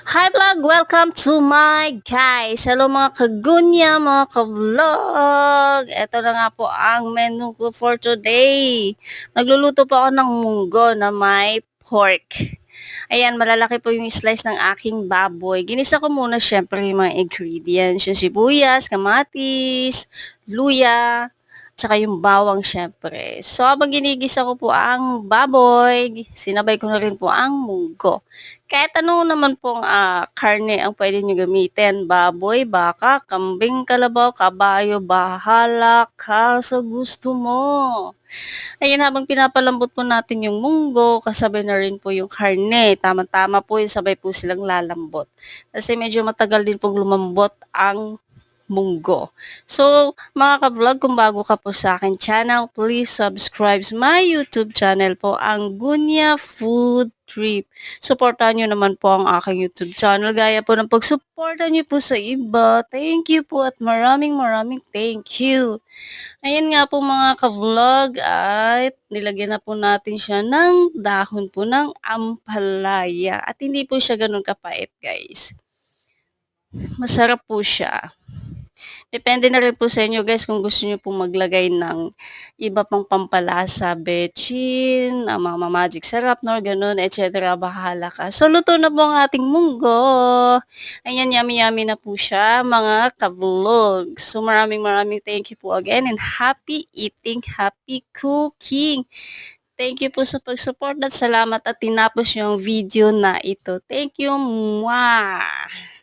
Hi vlog! Welcome to my guys! Hello mga kagunya, mga ka-vlog! Ito na nga po ang menu ko for today. Nagluluto po ako ng munggo na may pork. Ayan, malalaki po yung slice ng aking baboy. Ginisa ko muna syempre yung mga ingredients. Yung sibuyas, kamatis, luya, tsaka yung bawang syempre. So, habang ginigisa ko po ang baboy, sinabay ko na rin po ang munggo. Kahit ano naman pong karne ang pwede nyo gamitin. Baboy, baka, kambing, kalabaw, kabayo, bahala ka sa gusto mo. Ayun, habang pinapalambot po natin yung munggo, kasabay na rin po yung karne. Tama-tama po yung sabay po silang lalambot. Kasi medyo matagal din pong lumambot ang munggo. So, mga ka-vlog, kung bago ka po sa akin channel, please subscribe my YouTube channel po, ang Gunya Food Trip. Supportan nyo naman po ang aking YouTube channel, gaya po ng pagsuporta nyo po sa iba. Thank you po at maraming thank you. Ayan nga po mga ka-vlog, at nilagyan na po natin siya ng dahon po ng ampalaya. At hindi po siya ganun kapait, guys. Masarap po siya. Depende na rin po sa inyo guys kung gusto niyo pong maglagay ng iba pang pampalasa, betchin, mga magic sarap, no, ganun, etc. Bahala ka. So, luto na po ang ating munggo. Ayan, yummy na po siya, mga ka-vlog. So, maraming thank you po again and happy eating, happy cooking. Thank you po sa pag-support at salamat at tinapos yung video na ito. Thank you. Mwah!